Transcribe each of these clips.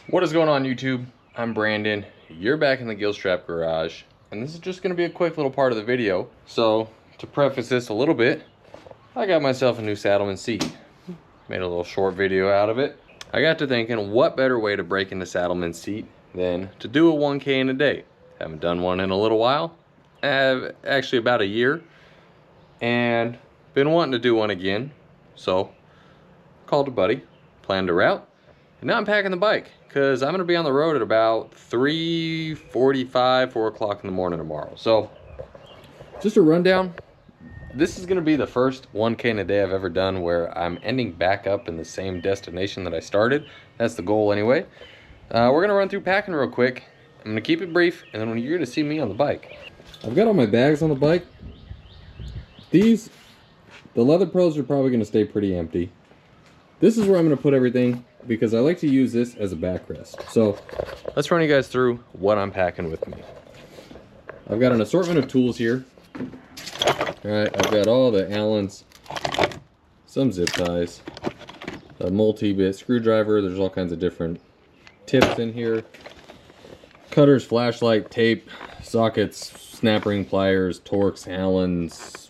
What is going on, YouTube? I'm Brandon. You're back in the Gilstrap garage, and this is just going to be a quick little part of the video. So to preface this a little bit, I got myself a new Saddlemen seat. Made a little short video out of it. I got to thinking, what better way to break into Saddlemen seat than to do a 1K in a day? Haven't done one in a little while, actually about a year, and been wanting to do one again. So called a buddy, planned a route, and now I'm packing the bike because I'm going to be on the road at about 3:45, 4 o'clock in the morning tomorrow. So just a rundown. This is going to be the first 1K in a day I've ever done where I'm ending back up in the same destination that I started. That's the goal anyway. We're going to run through packing real quick. I'm going to keep it brief, and then you're going to see me on the bike. I've got all my bags on the bike. The leather pearls are probably going to stay pretty empty. This is where I'm going to put everything because I like to use this as a backrest. So let's run you guys through what I'm packing with me. I've got an assortment of tools here. Alright, I've got all the Allens, some zip ties, a multi-bit screwdriver. There's all kinds of different tips in here. Cutters, flashlight, tape, sockets, snap ring pliers, Torx, Allens,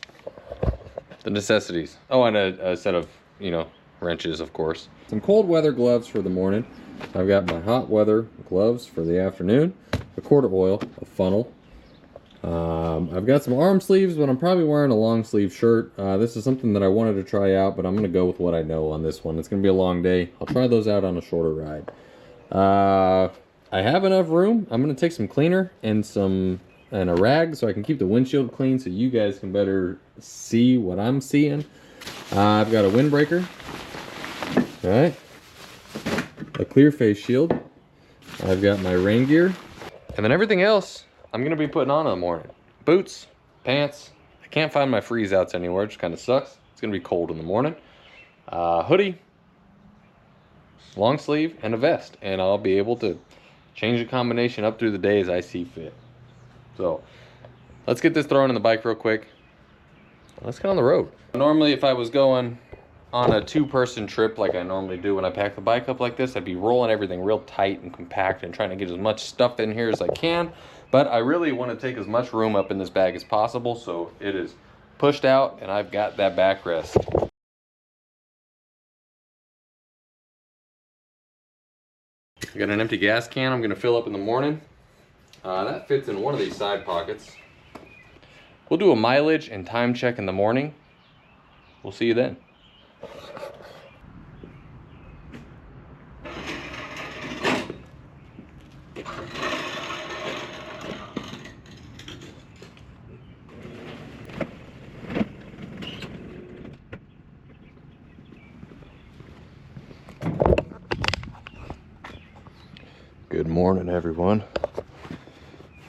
the necessities. Oh, and a set of, wrenches, of course. Some cold weather gloves for the morning. I've got my hot weather gloves for the afternoon, a quart of oil, a funnel. I've got some arm sleeves, but I'm probably wearing a long sleeve shirt. This is something that I wanted to try out, but I'm going to go with what I know on this one. It's going to be a long day. I'll try those out on a shorter ride. I have enough room. I'm going to take some cleaner and a rag so I can keep the windshield clean so you guys can better see what I'm seeing. I've got a windbreaker. All right. A clear face shield. I've got my rain gear. And then everything else I'm going to be putting on in the morning. Boots, pants. I can't find my freeze outs anywhere, which kind of sucks. It's going to be cold in the morning. Hoodie, long sleeve, and a vest. And I'll be able to change the combination up through the day as I see fit. So let's get this thrown in the bike real quick. Let's get on the road. Normally, if I was going on a two-person trip like I normally do when I pack the bike up like this, I'd be rolling everything real tight and compact and trying to get as much stuff in here as I can. But I really want to take as much room up in this bag as possible, so it is pushed out and I've got that backrest. I got an empty gas can I'm going to fill up in the morning. That fits in one of these side pockets. We'll do a mileage and time check in the morning. We'll see you then. Good morning, everyone.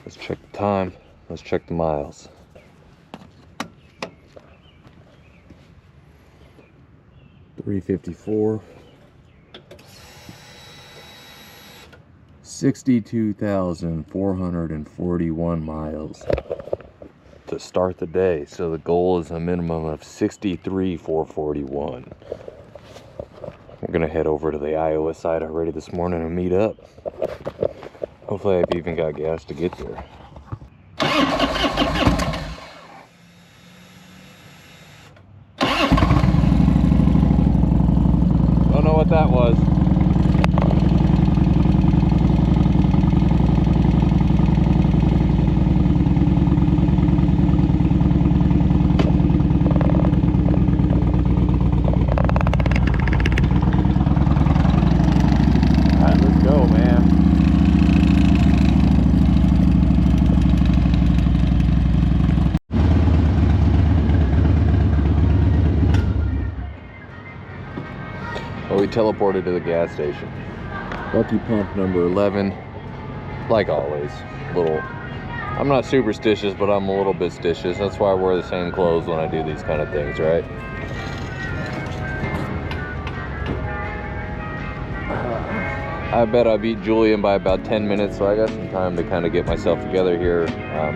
Let's check the time. Let's check the miles. $354. 62,441 miles to start the day. So the goal is a minimum of 63,441. We're gonna head over to the Iowa side already this morning and meet up. Hopefully I've even got gas to get there. Don't know what that was. We teleported to the gas station. Lucky pump number 11. Like always, I'm not superstitious, but I'm a little bit stitious. That's why I wear the same clothes when I do these kind of things, right? I bet I beat Julian by about 10 minutes, so I got some time to kind of get myself together here.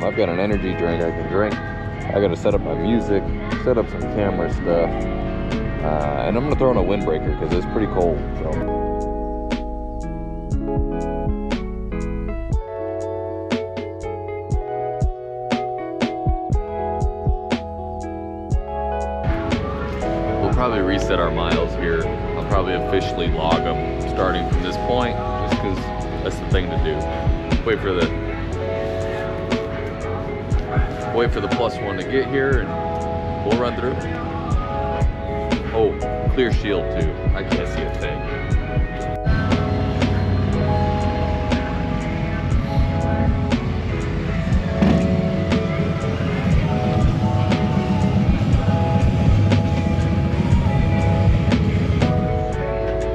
I've got an energy drink I can drink. I got to set up my music, set up some camera stuff. And I'm gonna throw in a windbreaker because it's pretty cold. So probably reset our miles here. I'll probably officially log them starting from this point, just because that's the thing to do. Wait for the +1 to get here, and we'll run through. Oh, clear shield too. I can't see a thing.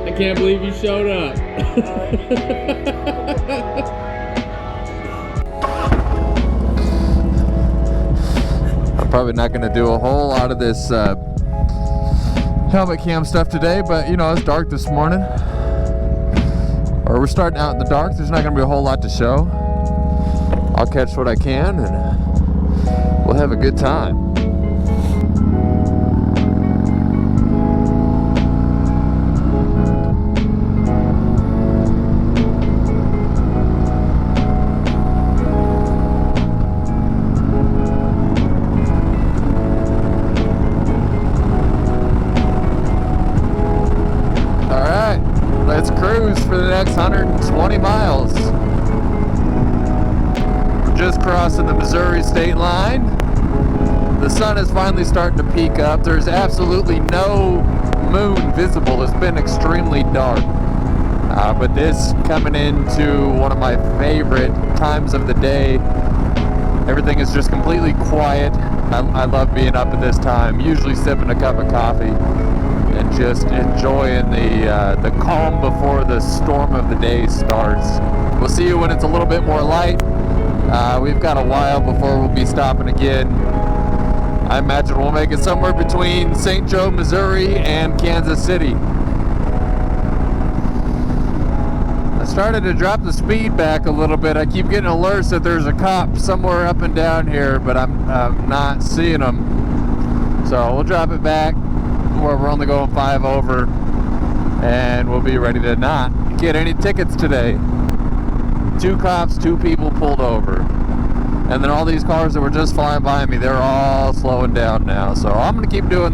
I can't believe you showed up. I'm probably not going to do a whole lot of this helmet cam stuff today, but you know, it's dark this morning. Or we're starting out in the dark. There's not going to be a whole lot to show. I'll catch what I can and we'll have a good time. Let's cruise for the next 120 miles. We're just crossing the Missouri state line. The sun is finally starting to peak up. There's absolutely no moon visible. It's been extremely dark. But this coming into one of my favorite times of the day. Everything is just completely quiet. I love being up at this time, usually sipping a cup of coffee and just enjoying the calm before the storm of the day starts. We'll see you when it's a little bit more light. We've got a while before we'll be stopping again. I imagine we'll make it somewhere between St. Joe, Missouri and Kansas City. I started to drop the speed back a little bit. I keep getting alerts that there's a cop somewhere up and down here, but I'm not seeing them. So we'll drop it back where we're only going 5 over, and we'll be ready to not get any tickets today. 2 cops, 2 people pulled over, and then all these cars that were just flying by me, they're all slowing down now. So I'm gonna keep doing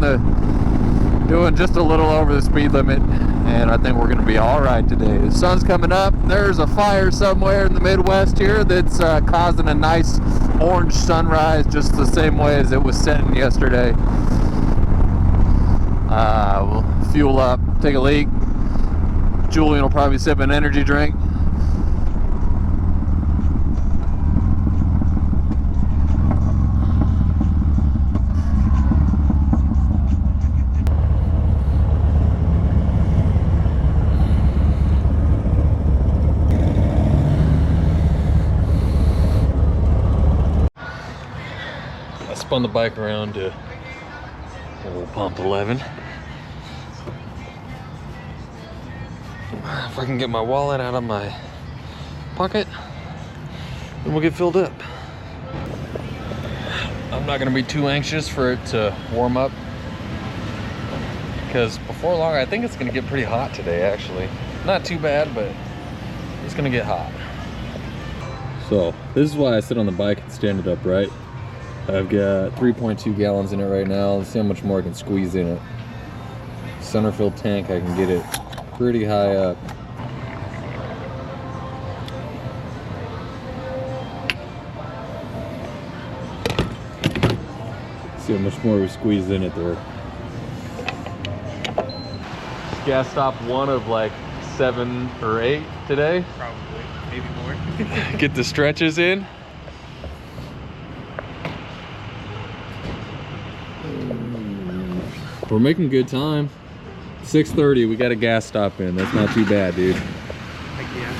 just a little over the speed limit, and I think we're gonna be all right today. The sun's coming up. There's a fire somewhere in the Midwest here that's causing a nice orange sunrise, just the same way as it was setting yesterday. We'll fuel up, take a leak. Julian will probably sip an energy drink. I spun the bike around to old pump 11. If I can get my wallet out of my pocket, then we'll get filled up. I'm not gonna be too anxious for it to warm up, because before long I think it's gonna get pretty hot today actually. Not too bad, but it's gonna get hot. So this is why I sit on the bike and stand it upright. I've got 3.2 gallons in it right now. Let's see how much more I can squeeze in it. Center fill tank, I can get it pretty high up. See how much more we squeeze in it there. Gas stop 1 of like 7 or 8 today. Probably, maybe more. Get the stretches in. We're making good time. 6:30, we got a gas stop in. That's not too bad, dude. Heck yeah.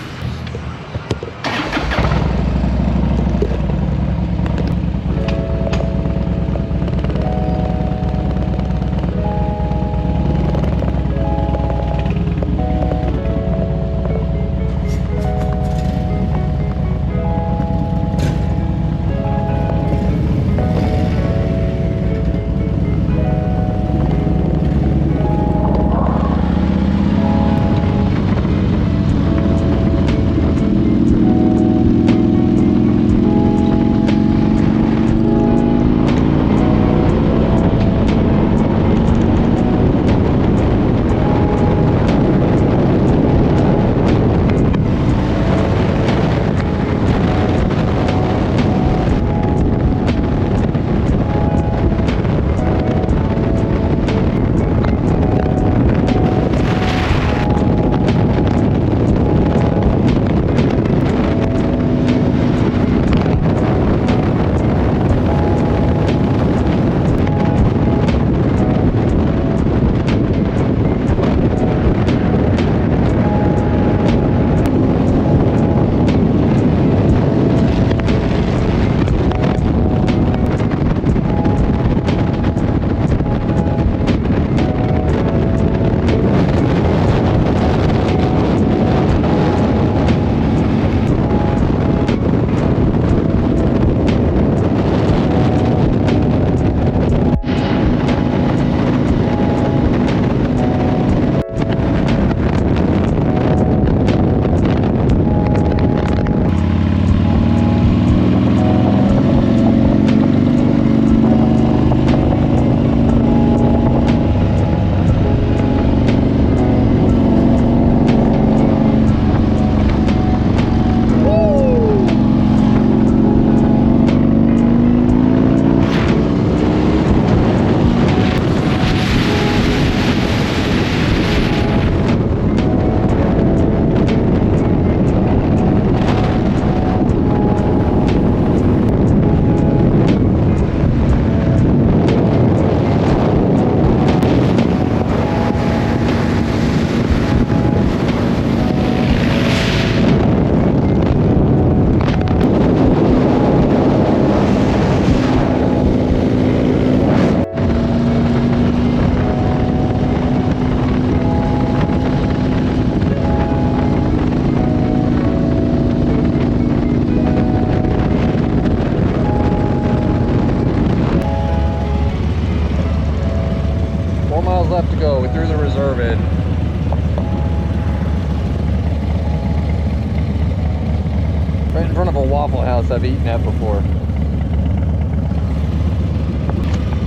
in front of a Waffle House. I've eaten at before.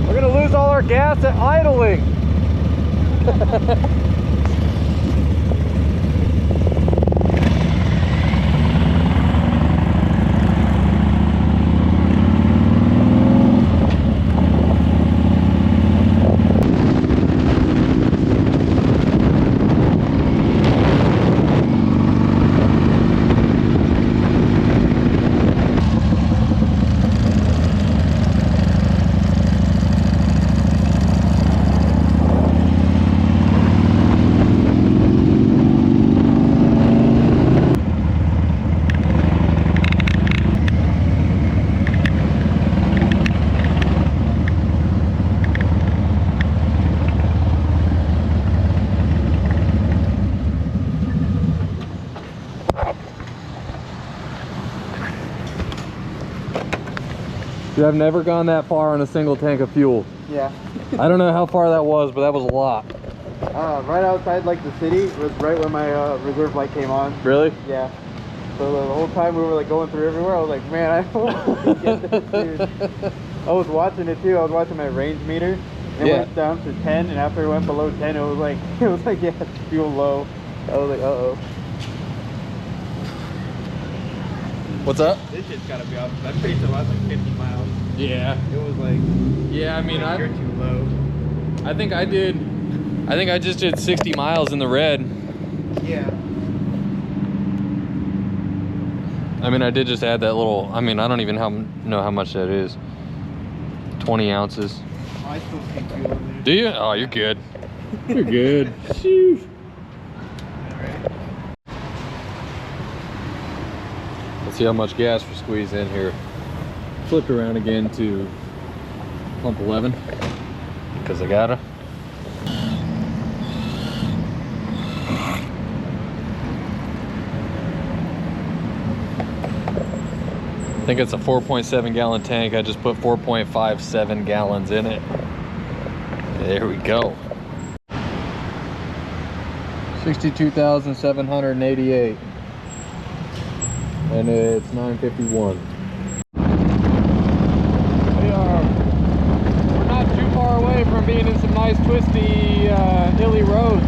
We're gonna lose all our gas at idling. Dude, I've never gone that far on a single tank of fuel. Yeah. I don't know how far that was, but that was a lot. Right outside like the city was right when my reserve light came on. Really? Yeah. So the whole time we were like going through everywhere, I was like, man, I don't want to get this, dude. I was watching it too. I was watching my range meter. And it went down to 10, and after it went below 10, it was like yeah, fuel low. I was like, uh-oh. What's up? This shit's gotta be off. I'm pretty sure I was like 50 miles. Yeah. It was like, Yeah, I mean, you're too low. I think I just did 60 miles in the red. Yeah. I mean, I did just add that little, I mean, I don't even know how much that is. 20 ounces. Oh, I still see fuel in there. Do you? Oh, you're good. You're good. Sheesh. Alright. Let's see how much gas we squeeze in here. Flipped around again to pump 11 because I gotta. I think it's a 4.7 gallon tank. I just put 4.57 gallons in it. There we go. 62,788. And it's 9:51. We're not too far away from being in some nice twisty, hilly roads.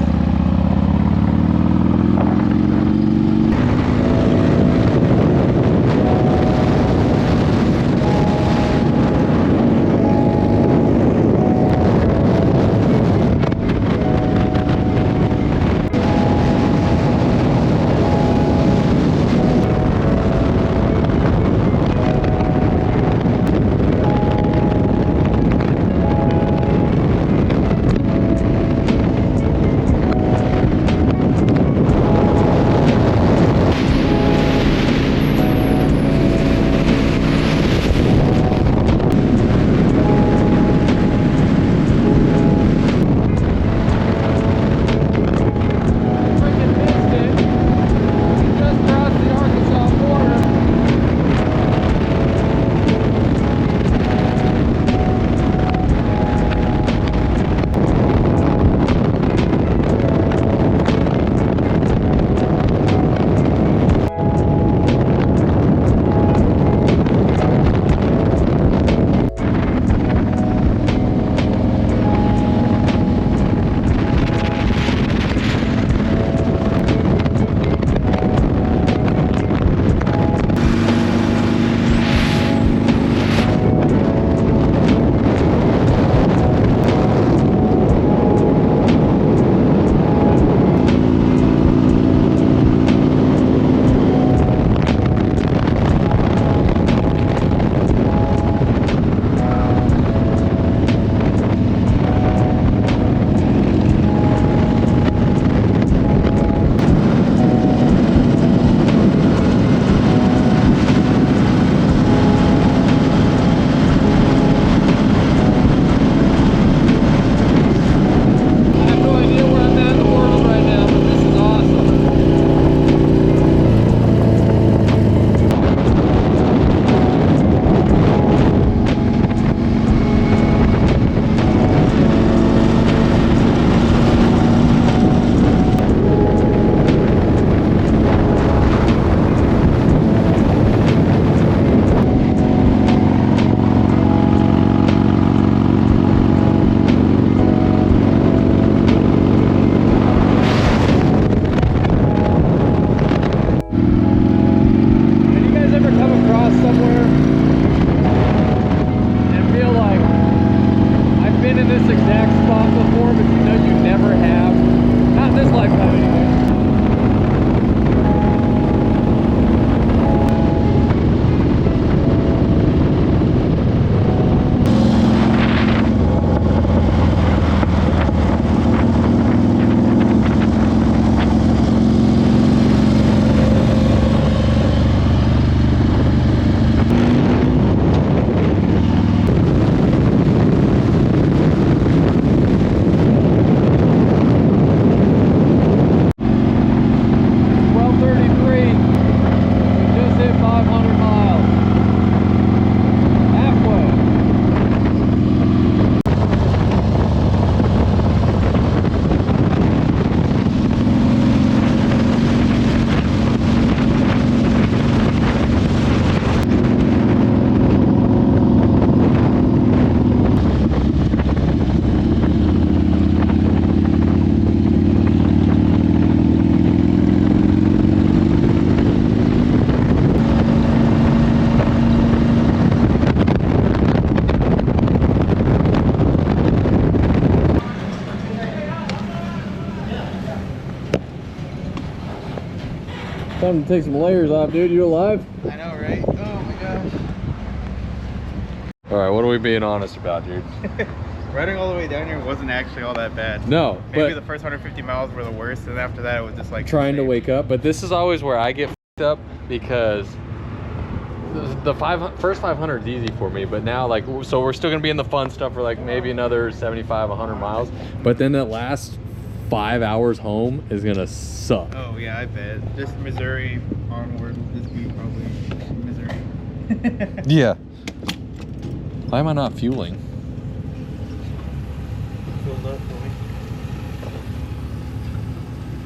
500 miles. Halfway. Time to take some layers off, dude. You alive? I know, right? Oh my gosh. All right, what are we being honest about, dude? Riding all the way down here wasn't actually all that bad. No, Maybe but the first 150 miles were the worst, and after that it was just like trying to insane. wake up. But this is always where I get f***ed up because the first 500 is easy for me, but now like, so we're still gonna be in the fun stuff for like maybe another 75, 100 miles. But then that last 5 hours home is gonna suck. Oh yeah, I bet. Just Missouri onward this week, probably Missouri. Yeah. Why am I not fueling?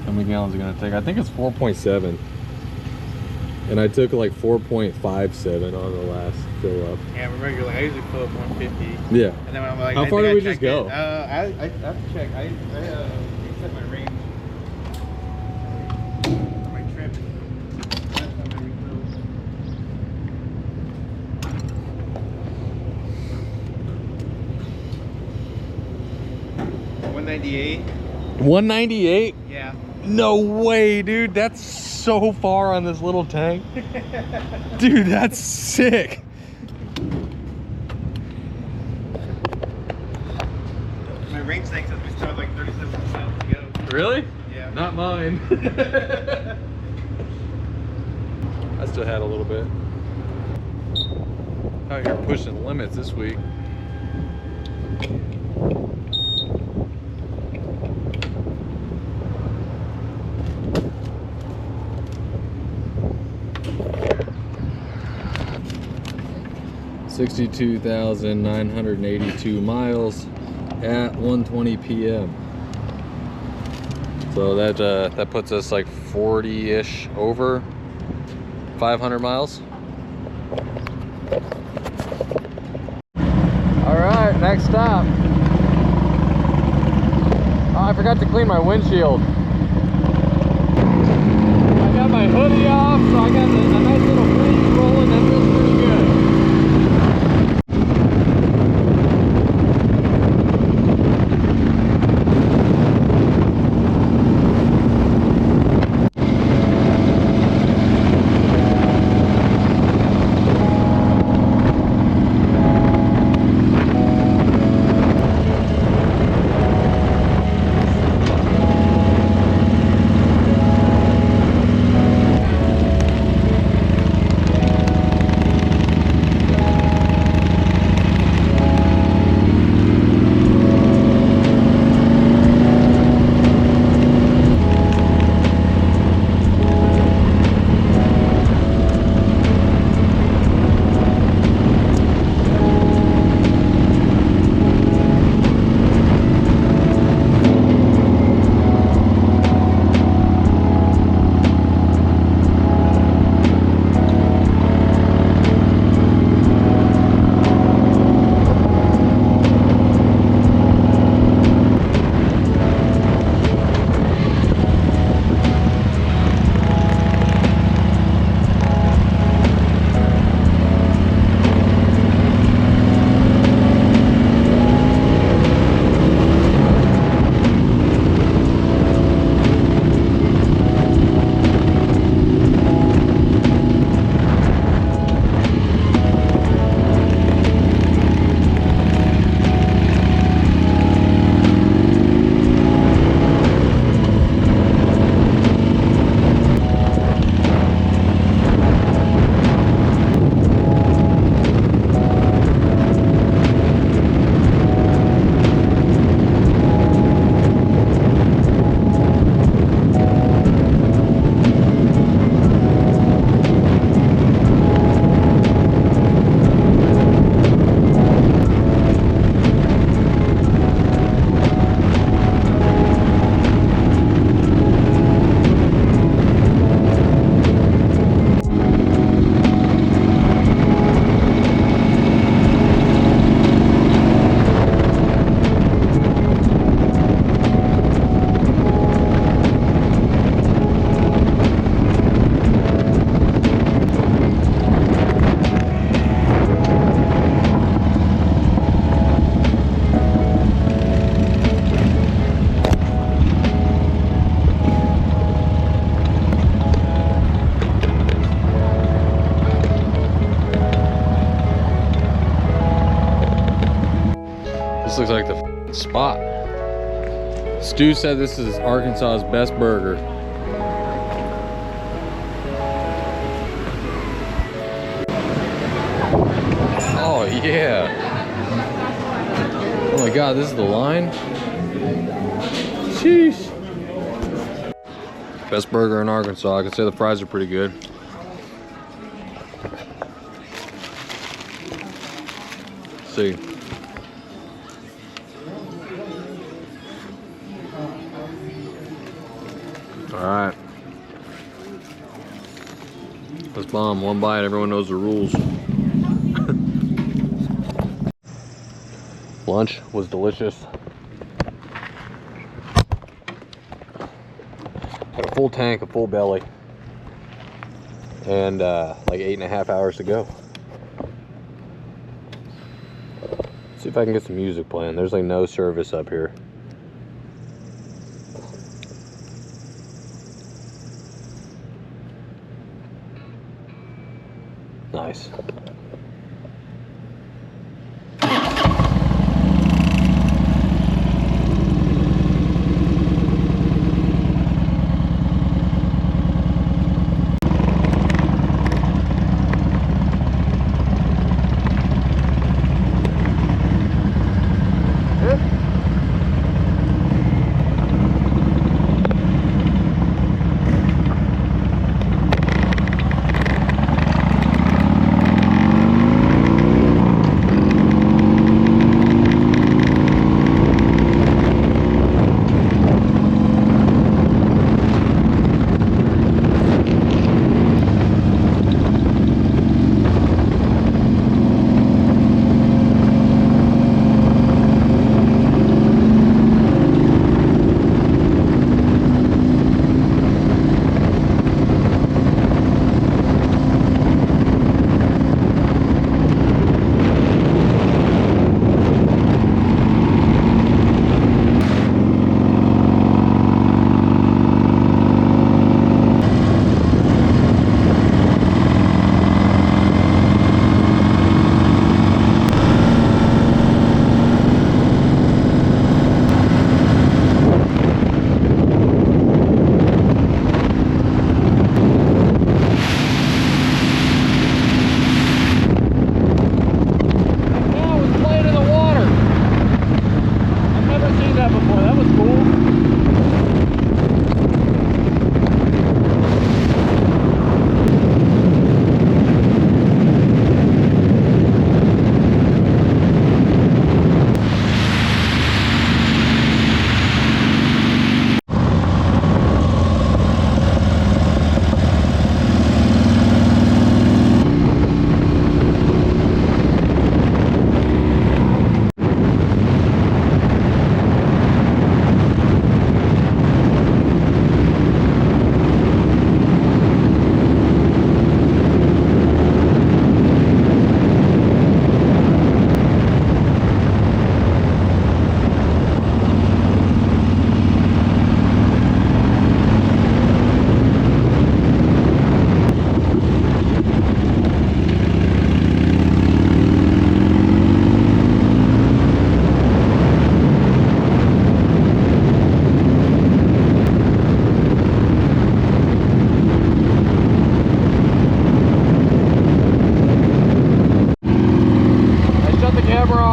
How many gallons are gonna take? I think it's 4.7. And I took like 4.57 on the last fill up. Yeah, remember you're like, I usually fill up 150. Yeah. And then when I'm like, How I far think did we I just checked go? it. I have to check. I set my range on my trip. Last time I refilled. 198. 198? Yeah. No way, dude. That's so far on this little tank. Dude, that's sick. My range tank says we still have like 37% to go. Really? Yeah. Not mine. I still had a little bit. Out here pushing limits this week. $62,982 miles at 1:20 p.m. So that puts us like 40-ish over 500 miles. All right, next stop. Oh, I forgot to clean my windshield. I got my hoodie off, so I got a nice little breeze rolling. That feels pretty good. looks like the spot. Stu said this is Arkansas's best burger. Oh yeah. Oh my God, this is the line? Sheesh. Best burger in Arkansas. I can say the fries are pretty good. Let's see. Alright. Let's bomb. One bite. Everyone knows the rules. Lunch was delicious. Had a full tank, a full belly, and like 8.5 hours to go. Let's see if I can get some music playing. There's like no service up here. Nice.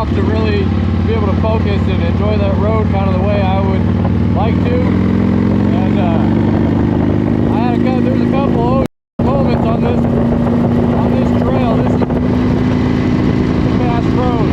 To really be able to focus and enjoy that road kind of the way I would like to. And there's a couple of moments on this trail. This is a fast road.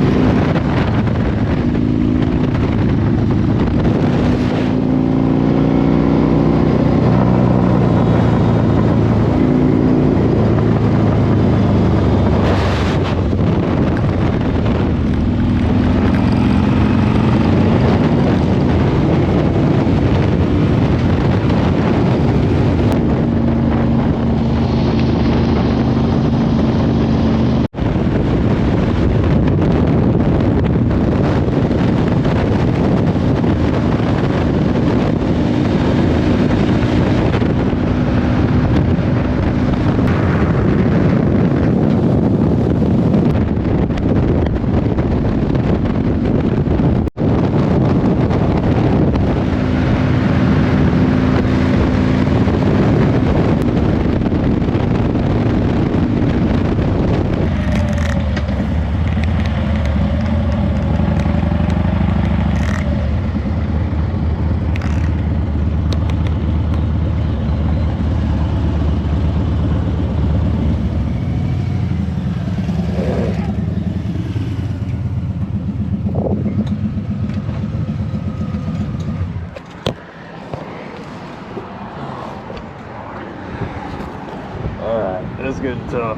getting tough.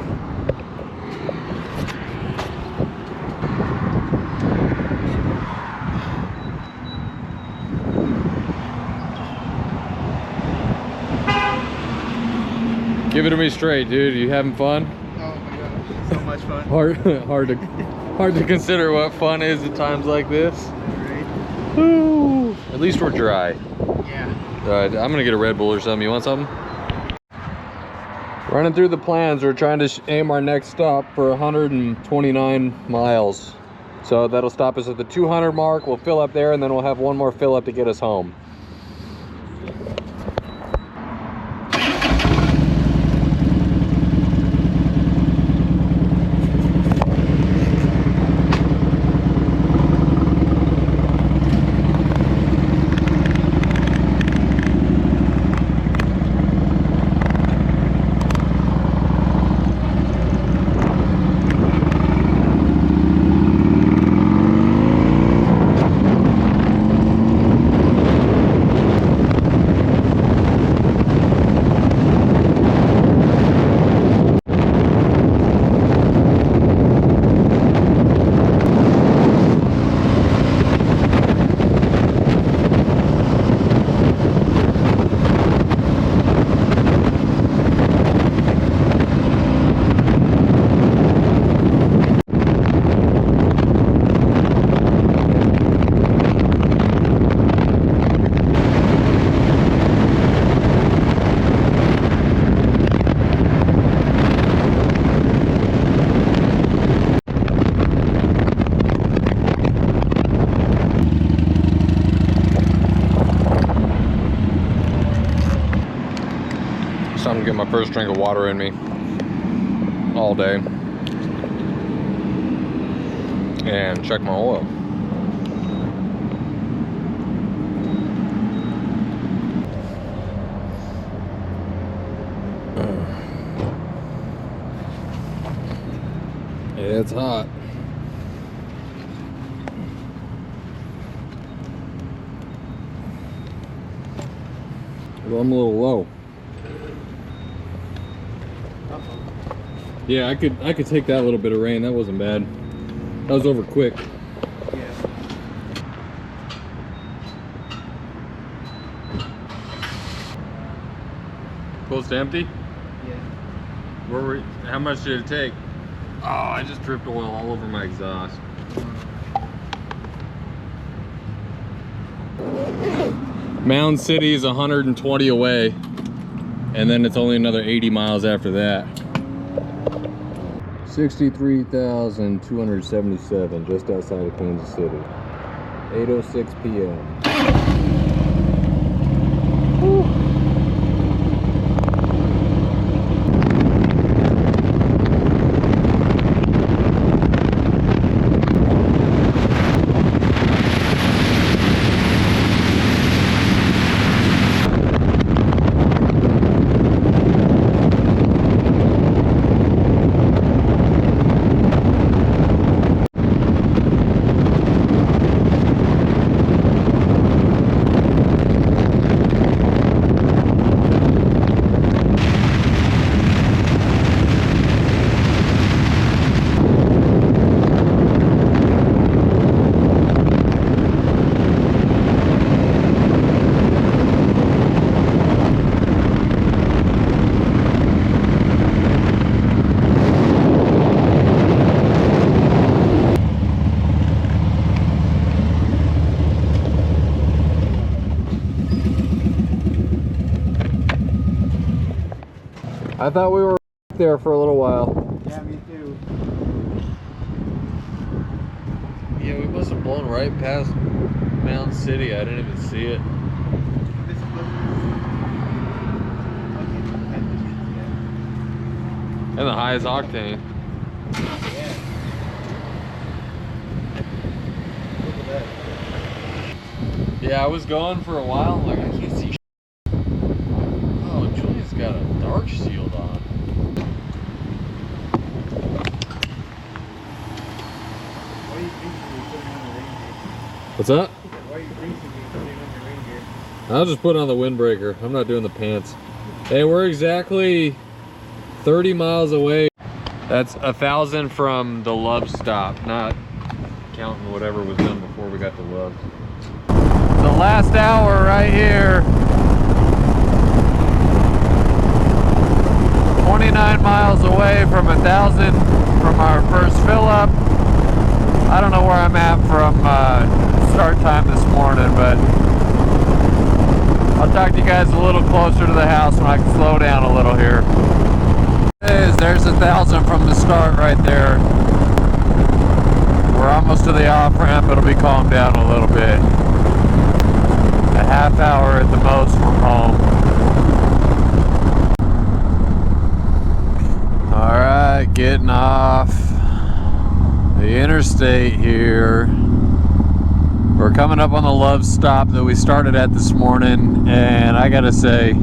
Give it to me straight, dude. You having fun? Oh my gosh, so much fun. Hard to consider what fun is at times like this. Right? Woo. At least we're dry. Yeah. All right, I'm gonna get a Red Bull or something. You want something? Running through the plans, we're trying to aim our next stop for 129 miles. So that'll stop us at the 200 mark. We'll fill up there, and then we'll have one more fill up to get us home. Time to get my first drink of water in me all day and check my oil. It's hot. Well, I'm a little low. Yeah, I could take that little bit of rain. That wasn't bad. That was over quick. Yeah. Close to empty? Yeah. How much did it take? Oh, I just dripped oil all over my exhaust. Mound City is 120 away, and then it's only another 80 miles after that. 63,277 just outside of Kansas City. 8:06 p.m. I thought we were there for a little while. Yeah, me too. Yeah, we must have blown right past Mound City. I didn't even see it. This And the highest octane. yeah. Look at that. Yeah, I was going for a while. Like, I can't see. Oh, Julia's got a dark shield on. Why are you greasing me putting on the Ranger? What's that? Why are you greasing me putting on the Ranger? I'll just put on the windbreaker. I'm not doing the pants. Hey, we're exactly 30 miles away. That's 1,000 from the Love stop, not counting whatever was done before we got to Love. The last hour right here. 29 miles away from 1,000 from our first fill up. I don't know where I'm at from start time this morning, but I'll talk to you guys a little closer to the house when I can slow down a little here. There's 1,000 from the start right there. We're almost to the off ramp. It'll be calmed down a little bit. A half hour at the most from home. All right, getting off the interstate here. We're coming up on the Love stop that we started at this morning, and I gotta say,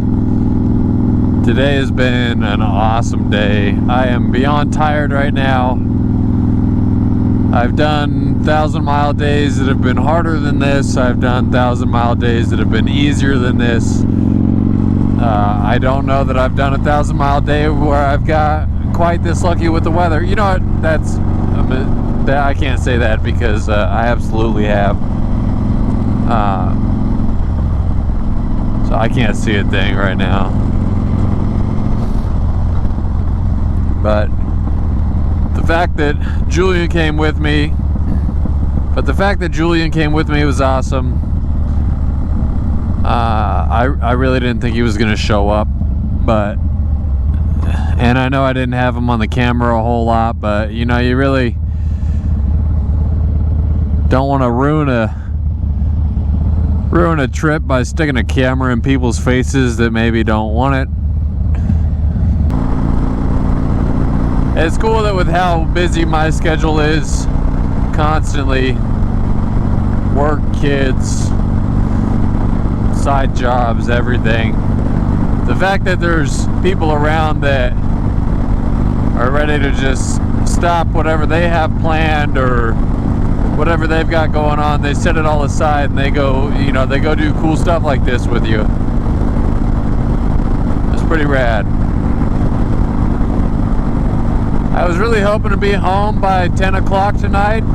today has been an awesome day. I am beyond tired right now. I've done 1,000-mile days that have been harder than this. I've done 1,000-mile days that have been easier than this. I don't know that I've done a 1,000-mile day where I've got quite this lucky with the weather. You know what? I can't say that because I absolutely have. So I can't see a thing right now. But the fact that Julian came with me was awesome. I really didn't think he was going to show up, and I know I didn't have him on the camera a whole lot, but you know, you really don't want to ruin a trip by sticking a camera in people's faces that maybe don't want it. It's cool that with how busy my schedule is, constantly work, kids, side jobs, everything, the fact that there's people around that are ready to just stop whatever they have planned or whatever they've got going on, they set it all aside and they go do cool stuff like this with you. It's pretty rad. I was really hoping to be home by 10 o'clock tonight.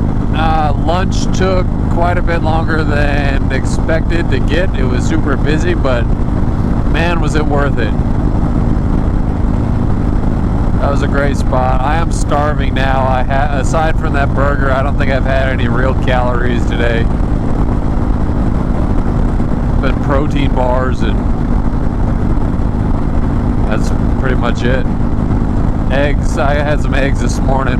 Lunch took quite a bit longer than expected to get. It was super busy, but man, was it worth it. That was a great spot. I am starving now. Aside from that burger, I don't think I've had any real calories today. But protein bars, and that's pretty much it. Eggs. I had some eggs this morning.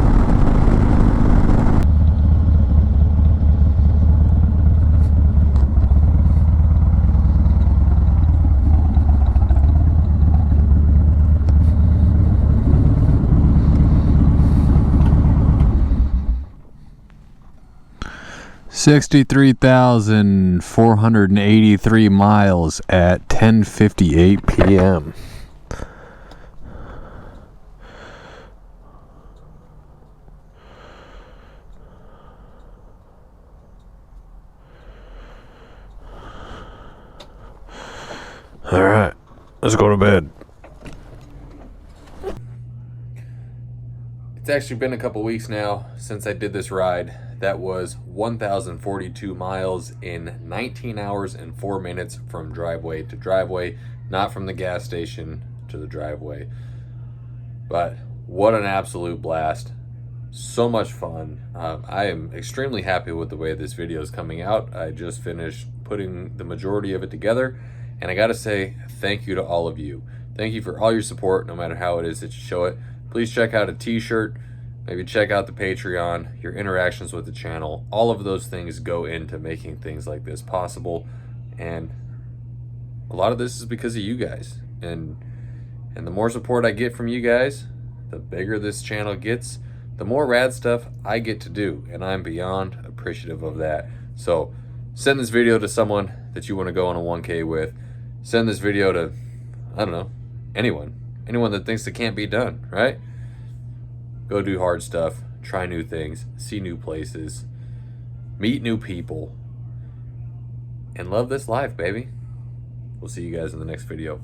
$63,483 miles at 10:58 p.m. All right, let's go to bed. It's actually been a couple weeks now since I did this ride. That was 1,042 miles in 19 hours and 4 minutes from driveway to driveway, not from the gas station to the driveway. But what an absolute blast. So much fun. I am extremely happy with the way this video is coming out. I just finished putting the majority of it together, and I gotta say thank you to all of you. Thank you for all your support, no matter how it is that you show it. Please check out a t-shirt. Maybe check out the Patreon, your interactions with the channel. All of those things go into making things like this possible. And a lot of this is because of you guys. And the more support I get from you guys, the bigger this channel gets, the more rad stuff I get to do. And I'm beyond appreciative of that. So send this video to someone that you want to go on a 1K with. Send this video to, I don't know, anyone that thinks it can't be done, right? Go do hard stuff, try new things, see new places, meet new people, and love this life, baby. We'll see you guys in the next video.